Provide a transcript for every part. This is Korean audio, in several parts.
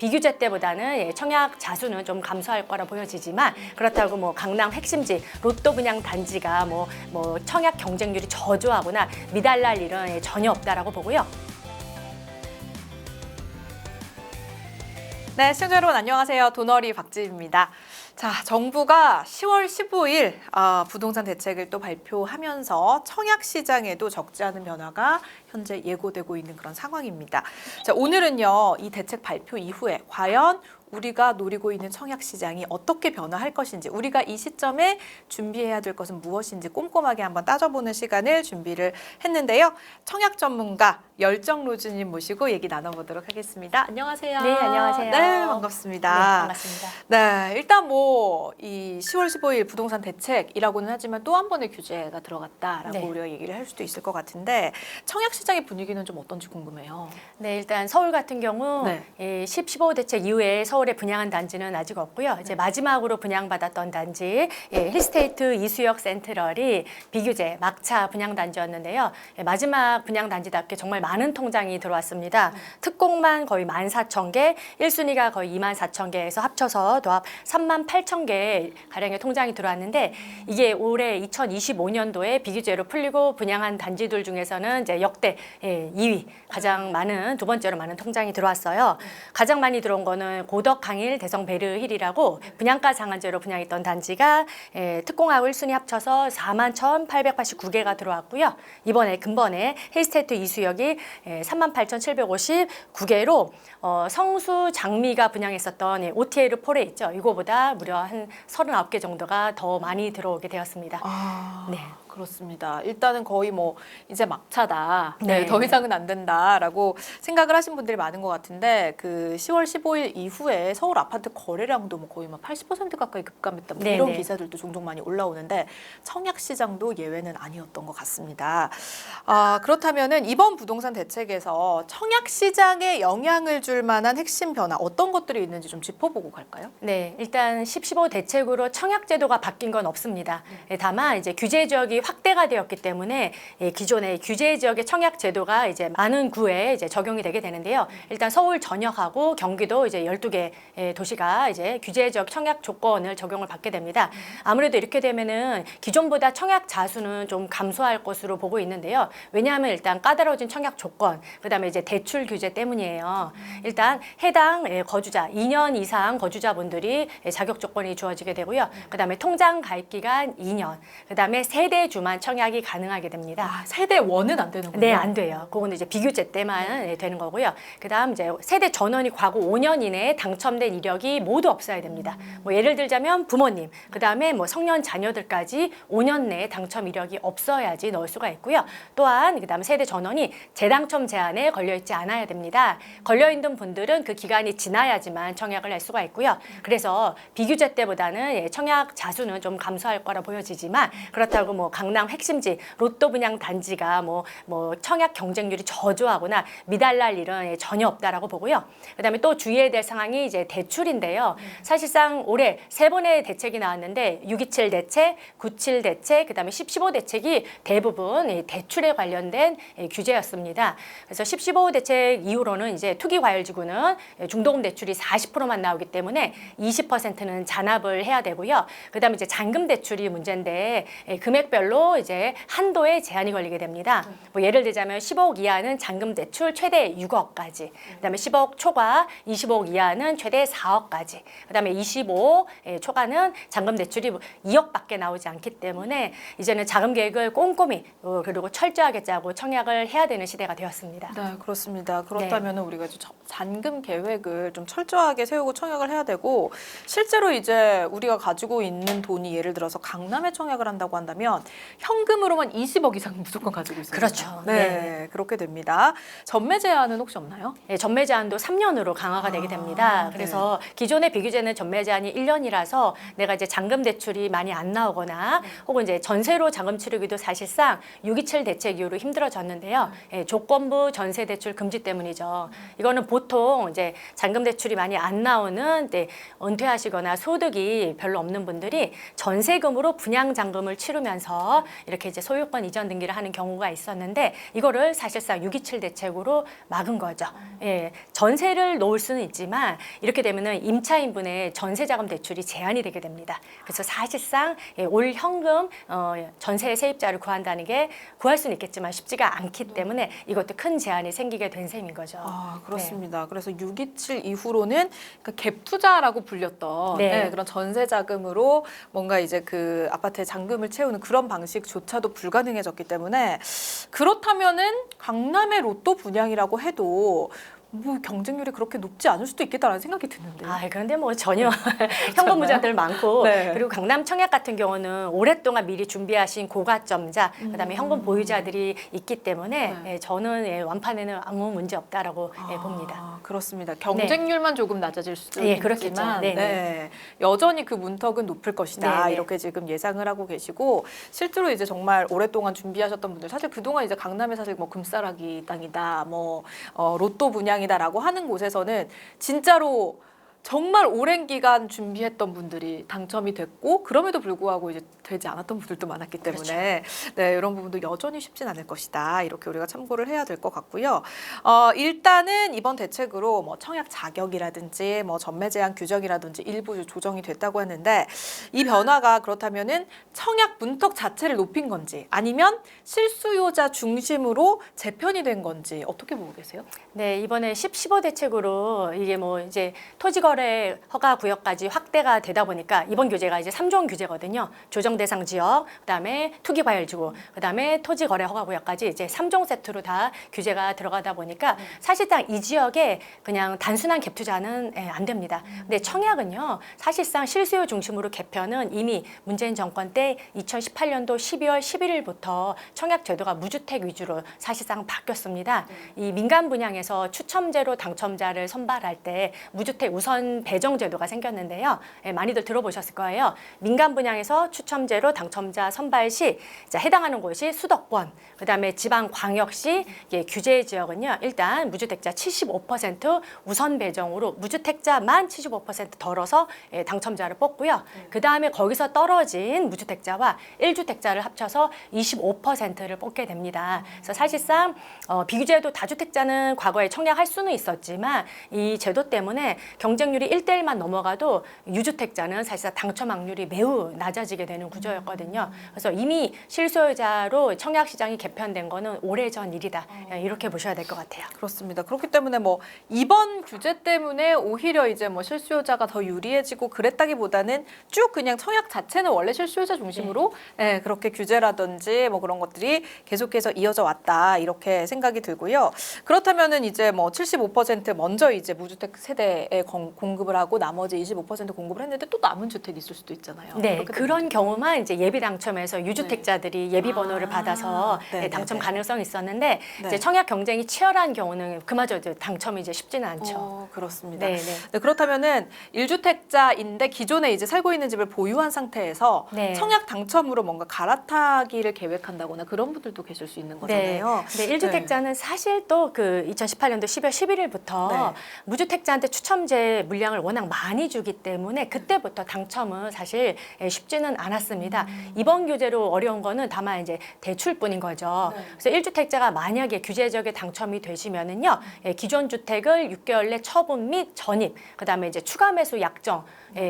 비규제 때보다는 청약 자수는 좀 감소할 거라 보여지지만 그렇다고 뭐 강남 핵심지 로또 분양 단지가 뭐 청약 경쟁률이 저조하거나 미달날 일은 전혀 없다라고 보고요. 네, 시청자 여러분 안녕하세요. 도너리 박지입니다. 자, 정부가 10월 15일 부동산 대책을 또 발표하면서 청약 시장에도 적지 않은 변화가 현재 예고되고 있는 그런 상황입니다. 자, 오늘은요, 이 대책 발표 이후에 과연 우리가 노리고 있는 청약 시장이 어떻게 변화할 것인지, 우리가 이 시점에 준비해야 될 것은 무엇인지 꼼꼼하게 한번 따져보는 시간을 준비를 했는데요. 청약 전문가 열정로즈님 모시고 얘기 나눠보도록 하겠습니다. 안녕하세요. 네, 안녕하세요. 네, 반갑습니다. 네, 반갑습니다. 네, 일단 이 10월 15일 부동산 대책이라고는 하지만 또 한 번의 규제가 들어갔다라고 네. 우리가 얘기를 할 수도 있을 것 같은데 청약 시장의 분위기는 좀 어떤지 궁금해요. 네, 일단 서울 같은 경우 네. 15 대책 이후에 서울에 분양한 단지는 아직 없고요. 이제 마지막으로 분양받았던 단지 힐스테이트 이수역 센트럴이 비규제 막차 분양 단지였는데요. 마지막 분양 단지답게 정말 많은 통장이 들어왔습니다. 특공만 거의 14,000개, 1순위가 거의 24,000개에서 합쳐서 도합 38,000개 가량의 통장이 들어왔는데 이게 올해 2025년도에 비규제로 풀리고 분양한 단지들 중에서는 이제 역대 2위 가장 많은 두 번째로 많은 통장이 들어왔어요. 가장 많이 들어온 거는 고덕 강일 대성 베르힐이라고 분양가 상한제로 분양했던 단지가 특공하고 1순위 합쳐서 41,889개가 들어왔고요. 이번에 근본에 힐스테이트 이수역이 38,759개로 성수 장미가 분양했었던 OTL 폴에 있죠. 이거보다 무려 한 39개 정도가 더 많이 들어오게 되었습니다. 네. 그렇습니다. 일단은 거의 이제 막차다. 네. 더 이상은 안 된다라고 생각을 하신 분들이 많은 것 같은데 그 10월 15일 이후에 서울 아파트 거래량도 거의 80% 가까이 급감했다. 네, 이런 네. 기사들도 종종 많이 올라오는데 청약 시장도 예외는 아니었던 것 같습니다. 그렇다면은 이번 부동산 대책에서 청약 시장에 영향을 줄 만한 핵심 변화 어떤 것들이 있는지 좀 짚어보고 갈까요? 네, 일단 15 대책으로 청약 제도가 바뀐 건 없습니다. 다만 이제 규제 지역이 확대가 되었기 때문에 기존의 규제 지역의 청약 제도가 이제 많은 구에 이제 적용이 되게 되는데요. 일단 서울 전역하고 경기도 이제 12개 도시가 이제 규제 지역 청약 조건을 적용을 받게 됩니다. 아무래도 이렇게 되면은 기존보다 청약 자수는 좀 감소할 것으로 보고 있는데요. 왜냐하면 일단 까다로워진 청약 조건, 그다음에 이제 대출 규제 때문이에요. 일단 해당 거주자 2년 이상 거주자분들이 자격 조건이 주어지게 되고요. 그다음에 통장 가입 기간 2년, 그다음에 세대주만 청약이 가능하게 됩니다. 세대 원은 안 되는군요. 네, 안 돼요. 그거는 이제 비규제 때만 되는 거고요. 그다음 이제 세대 전원이 과거 5년 이내에 당첨된 이력이 모두 없어야 됩니다. 예를 들자면 부모님, 그다음에 성년 자녀들까지 5년 내에 당첨 이력이 없어야지 넣을 수가 있고요. 또한 그다음 세대 전원이 재당첨 제한에 걸려 있지 않아야 됩니다. 걸려 있는 분들은 그 기간이 지나야지만 청약을 할 수가 있고요. 그래서 비규제 때보다는 청약 자수는 좀 감소할 거라 보여지지만 그렇다고 강남 핵심지 로또 분양 단지가 청약 경쟁률이 저조하거나 미달날 일은 전혀 없다라고 보고요. 그다음에 또 주의해야 될 상황이 이제 대출인데요. 사실상 올해 3번의 대책이 나왔는데 627 대책, 97 대책, 그다음에 1015 대책이 대부분 대출에 관련된 규제였습니다. 그래서 1015 대책 이후로는 이제 투기과열지구는 중도금 대출이 40%만 나오기 때문에 20%는 잔압을 해야 되고요. 그다음에 이제 잔금 대출이 문제인데 금액별로 이제 한도에 제한이 걸리게 됩니다. 예를 들자면 10억 이하는 잔금 대출 최대 6억까지, 그다음에 10억 초과 20억 이하는 최대 4억까지, 그다음에 25억 초과는 잔금 대출이 2억밖에 나오지 않기 때문에 이제는 자금 계획을 꼼꼼히 그리고 철저하게 짜고 청약을 해야 되는 시대가 되었습니다. 네, 그렇습니다. 그렇다면 우리가 이제 잔금 계획을 좀 철저하게 세우고 청약을 해야 되고 실제로 이제 우리가 가지고 있는 돈이 예를 들어서 강남에 청약을 한다고 한다면 현금으로만 20억 이상 무조건 가지고 있습니다. 그렇죠. 네, 그렇게 됩니다. 전매 제한은 혹시 없나요? 네, 전매 제한도 3년으로 강화가 되게 됩니다. 그래서 기존의 비규제는 전매 제한이 1년이라서 내가 이제 잔금 대출이 많이 안 나오거나 혹은 이제 전세로 자금 치르기도 사실상 627 대책 이후로 힘들어졌는데요. 조건부 전세 대출 금지 때문이죠. 이거는 보통 이제 잔금 대출이 많이 안 나오는 은퇴하시거나 소득이 별로 없는 분들이 전세금으로 분양 잔금을 치르면서 해서 이렇게 이제 소유권 이전 등기를 하는 경우가 있었는데 이거를 사실상 627 대책으로 막은 거죠. 예, 전세를 놓을 수는 있지만 이렇게 되면은 임차인분의 전세자금 대출이 제한이 되게 됩니다. 그래서 사실상 올 현금 전세 세입자를 구한다는 게 구할 수는 있겠지만 쉽지가 않기 때문에 이것도 큰 제한이 생기게 된 셈인 거죠. 아, 그렇습니다. 그래서 627 이후로는 그 갭 투자라고 불렸던 네. 그런 전세 자금으로 뭔가 이제 그 아파트의 잔금을 채우는 그런 방식조차도 불가능해졌기 때문에 그렇다면은 강남의 로또 분양이라고 해도 뭐 경쟁률이 그렇게 높지 않을 수도 있겠다라는 생각이 드는데. 아, 그런데 뭐 전혀 현금부자들 많고 네. 그리고 강남 청약 같은 경우는 오랫동안 미리 준비하신 고가점자 그다음에 현금 보유자들이 있기 때문에 네. 저는 완판에는 아무 문제 없다라고 봅니다. 아, 그렇습니다. 경쟁률만 조금 낮아질 수도 예, 그렇겠죠. 있지만 네네. 네, 여전히 그 문턱은 높을 것이다. 네네. 이렇게 지금 예상을 하고 계시고 실제로 이제 정말 오랫동안 준비하셨던 분들 사실 그동안 이제 강남에 사실 뭐 금싸라기 땅이다, 뭐 로또 분양이다라고 하는 곳에서는 진짜로 정말 오랜 기간 준비했던 분들이 당첨이 됐고 그럼에도 불구하고 이제 되지 않았던 분들도 많았기 때문에 네, 이런 부분도 여전히 쉽진 않을 것이다. 이렇게 우리가 참고를 해야 될 것 같고요. 일단은 이번 대책으로 뭐 청약 자격이라든지 뭐 전매 제한 규정이라든지 일부 조정이 됐다고 했는데 이 변화가 그렇다면은 청약 문턱 자체를 높인 건지 아니면 실수요자 중심으로 재편이 된 건지 어떻게 보고 계세요? 네, 이번에 15 대책으로 이게 뭐 이제 토지거래 허가 구역까지 확대가 되다 보니까 이번 규제가 이제 3종 규제거든요. 조정 대상 지역, 그다음에 투기 과열 지구, 그다음에 토지 거래 허가 구역까지 이제 3종 세트로 다 규제가 들어가다 보니까 사실상 이 지역에 그냥 단순한 갭 투자는 안 됩니다. 근데 청약은요. 사실상 실수요 중심으로 개편은 이미 문재인 정권 때 2018년도 12월 11일부터 청약 제도가 무주택 위주로 사실상 바뀌었습니다. 이 민간 분양에서 추첨제로 당첨자를 선발할 때 무주택 우선 배정 제도가 생겼는데요. 많이들 들어보셨을 거예요. 민간 분양에서 추첨제로 당첨자 선발 시 해당하는 곳이 수도권, 그다음에 지방 광역시 규제 지역은요. 일단 무주택자 75% 우선 배정으로 무주택자만 75% 덜어서 당첨자를 뽑고요. 그다음에 거기서 떨어진 무주택자와 1주택자를 합쳐서 25%를 뽑게 됩니다. 그래서 사실상 비규제도 다주택자는 과거에 청약할 수는 있었지만 이 제도 때문에 경쟁률이 1대1만 넘어가도 유주택자는 사실상 당첨 확률이 매우 낮아지게 되는 구조였거든요. 그래서 이미 실소유자로 청약 시장이 개편된 거는 오래전 일이다. 이렇게 보셔야 될 것 같아요. 그렇습니다. 그렇기 때문에 뭐 이번 규제 때문에 오히려 이제 뭐 실수요자가 더 유리해지고 그랬다기보다는 쭉 그냥 청약 자체는 원래 실수요자 중심으로 그렇게 규제라든지 뭐 그런 것들이 계속해서 이어져 왔다 이렇게 생각이 들고요. 그렇다면은 이제 뭐 75% 먼저 이제 무주택 세대에 공급을 하고 나머지 25% 공급을 했는데 또 남은 주택이 있을 수도 있잖아요. 네, 그런 경우만 이제 예비 당첨에서 유주택자들이 예비 번호를 받아서 당첨 가능성이 있었는데 이제 청약 경쟁이 치열한 경우는 그마저 이제 당첨이 이제 쉽지는 않죠. 그렇습니다. 네, 네, 그렇다면은 1주택자인데 기존에 이제 살고 있는 집을 보유한 상태에서 네. 청약 당첨으로 뭔가 갈아타기를 계획한다거나 그런 분들도 계실 수 있는 거잖아요. 네, 1주택자는 사실 또 그 2018년도 12월 11일부터 무주택자한테 추첨제 물량을 워낙 많이 주기 때문에 그때부터 당첨은 사실 쉽지는 않았습니다. 이번 규제로 어려운 거는 다만 이제 대출뿐인 거죠. 그래서 1주택자가 만약에 규제 지역에 당첨이 되시면은요, 기존 주택을 6개월 내 처분 및 전입, 그다음에 이제 추가 매수 약정,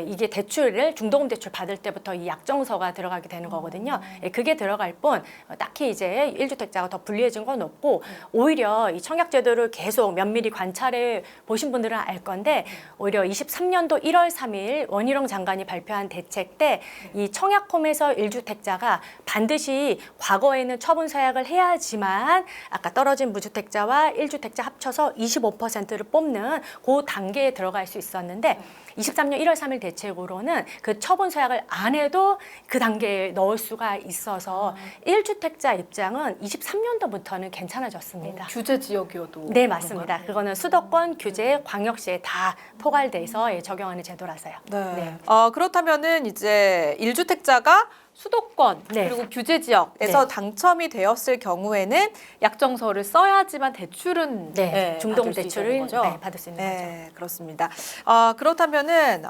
이게 대출을 중도금 대출 받을 때부터 이 약정서가 들어가게 되는 거거든요. 그게 들어갈 뿐 딱히 이제 1주택자가 더 불리해진 건 없고 오히려 이 청약제도를 계속 면밀히 관찰해 보신 분들은 알 건데 오히려 23년도 1월 3일 원희룡 장관이 발표한 대책 때 이 청약홈에서 1주택자가 반드시 과거에는 처분 서약을 해야지만 아까 떨어진 무주택자와 1주택자 합쳐서 25%를 뽑는 그 단계에 들어갈 수 있었는데 23년 1월 3일 대책으로는 그 처분 서약을 안 해도 그 단계에 넣을 수가 있어서 1주택자 입장은 23년도부터는 괜찮아졌습니다. 규제 지역이어도. 네, 맞습니다. 그거는 수도권, 규제, 광역시에 다 포괄돼서 적용하는 제도라서요. 네. 그렇다면은 이제 1주택자가 수도권 네. 그리고 규제 지역에서 당첨이 되었을 경우에는 약정서를 써야지만 대출은 중도금 받을 수 대출을 있다는 거죠. 받을 수 있는 거죠. 네, 그렇습니다. 그렇다면은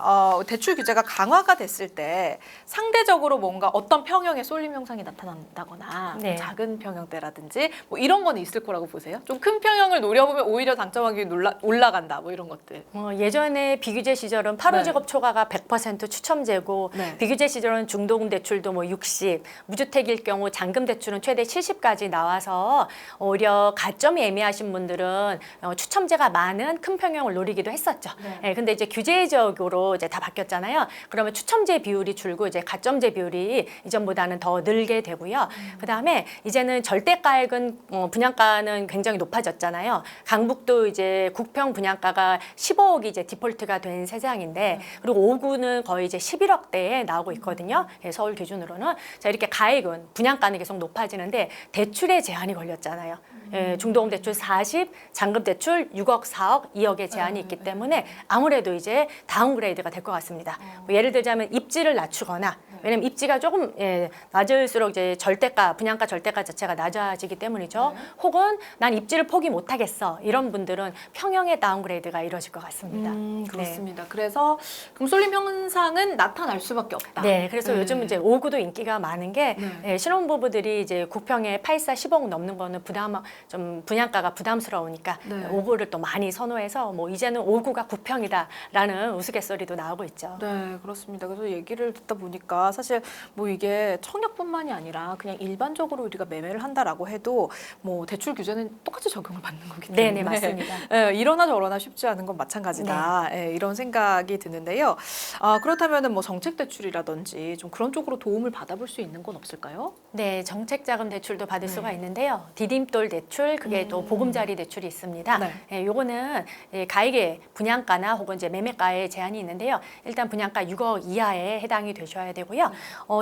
대출 규제가 강화가 됐을 때 상대적으로 뭔가 어떤 평형의 쏠림 현상이 나타난다거나 네. 작은 평형대라든지 뭐 이런 거는 있을 거라고 보세요? 좀 큰 평형을 노려보면 오히려 당첨 확률이 올라간다 뭐 이런 것들. 예전에 비규제 시절은 8호 직업 초과가 100% 추첨제고 네. 비규제 시절은 중도금 대출도 뭐 60, 무주택일 경우 잔금 대출은 최대 70까지 나와서 오히려 가점이 애매하신 분들은 추첨제가 많은 큰 평형을 노리기도 했었죠. 네. 근데 이제 규제 지역으로 이제 다 바뀌었잖아요. 그러면 추첨제 비율이 줄고 이제 가점제 비율이 이전보다는 더 늘게 되고요. 그다음에 이제는 절대가액은 분양가는 굉장히 높아졌잖아요. 강북도 이제 국평 분양가가 15억이 이제 디폴트가 된 세상인데 그리고 5구는 거의 이제 11억대에 나오고 있거든요. 서울 기준으로는. 자, 이렇게 가액은 분양가는 계속 높아지는데 대출에 제한이 걸렸잖아요. 중도금 대출 40, 잔금 대출 6억, 4억, 2억의 제한이 있기 때문에 아무래도 이제 다운그레이드가 될 것 같습니다. 뭐 예를 들자면 입지를 낮추거나 왜냐면 입지가 조금 낮을수록 이제 절대가, 분양가 절대가 자체가 낮아지기 때문이죠. 혹은 난 입지를 포기 못하겠어. 이런 분들은 평형의 다운그레이드가 이루어질 것 같습니다. 그렇습니다. 그래서 금쏠림 현상은 나타날 수밖에 없다. 네, 그래서 요즘 이제 5구도 인기가 많은 게 신혼부부들이 이제 9평에 84, 10억 넘는 거는 좀 분양가가 부담스러우니까 네. 5구를 또 많이 선호해서 뭐 이제는 5구가 9평이다라는 우스갯소리도 나오고 있죠. 네, 그렇습니다. 그래서 얘기를 듣다 보니까 사실 뭐 이게 청약뿐만이 아니라 그냥 일반적으로 우리가 매매를 한다라고 해도 뭐 대출 규제는 똑같이 적용을 받는 거기 때문에 네, 맞습니다. 이러나 저러나 쉽지 않은 건 마찬가지다. 이런 생각이 드는데요. 그렇다면은 뭐 정책 대출이라든지 좀 그런 쪽으로 도움을 받아볼 수 있는 건 없을까요? 네, 정책자금 대출도 받을 수가 있는데요. 디딤돌 대출, 그게 또 보금자리 대출이 있습니다. 네. 요거는 가액의 분양가나 혹은 이제 매매가에 제한이 있는데요. 일단 분양가 6억 이하에 해당이 되셔야 되고요.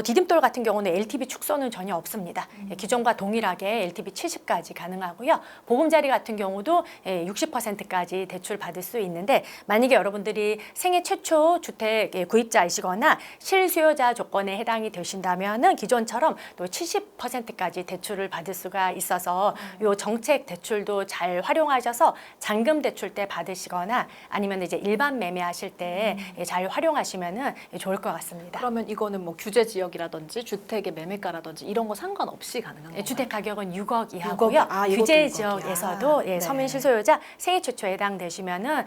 디딤돌 같은 경우는 LTV 축소는 전혀 없습니다. 기존과 동일하게 LTV 70까지 가능하고요. 보금자리 같은 경우도 60%까지 대출 받을 수 있는데 만약에 여러분들이 생애 최초 주택 구입자이시거나 실수요자 조건에 해당이 되신다면은 기존처럼 또 70%까지 대출을 받을 수가 있어서 요 정책 대출도 잘 활용하셔서 잔금 대출 때 받으시거나 아니면 이제 일반 매매하실 때 잘 활용하시면은 좋을 것 같습니다. 그러면 이거는 뭐 규제 지역이라든지 주택의 매매가라든지 이런 거 상관없이 가능한 건가요? 주택 가격은 6억 이하고요. 6억, 이것도 규제 6억 지역에서도 이하. 네. 서민 실소유자 생애 최초에 해당되시면은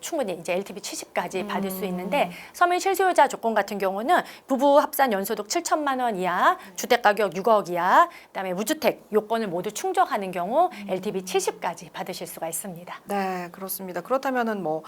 충분히 이제 LTV 70까지 받을 수 있는데 서민 실소유자 조건 같은 경우는 부부 합산 연소득 7천만 원 이하, 주택 가격 6억 이하, 그다음에 무주택 요건을 모두 충족하는 경우 LTV 70까지 받으실 수가 있습니다. 네, 그렇습니다. 그렇다면은 뭐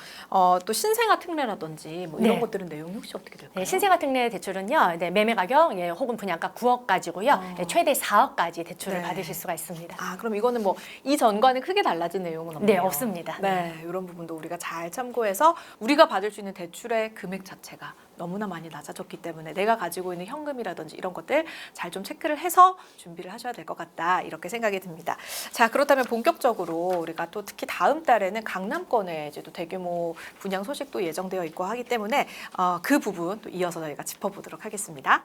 또 신생아 특례라든지 뭐 이런 네. 것들은 내용이 혹시 어떻게 될까요? 네, 신생아 특례 대출은요, 매매 가격 혹은 분양가 9억까지고요, 최대 4억까지 대출을 네. 받으실 수가 있습니다. 그럼 이거는 뭐 이전과는 크게 달라진 내용은 없네요. 네, 없습니다. 네, 이런 부분도 우리가 잘 참고해서 우리가 받을 수 있는 대출의 금액 자체가 너무나 많이 낮아졌기 때문에 내가 가지고 있는 현금이라든지 이런 것들 잘 좀 체크를 해서 준비를 하셔야 될 것 같다 이렇게 생각이 듭니다. 자, 그렇다면 본격적으로 우리가 또 특히 다음 달에는 강남권에 이제 또 대규모 분양 소식도 예정되어 있고 하기 때문에 그 부분 또 이어서 저희가 짚어보도록 하겠습니다.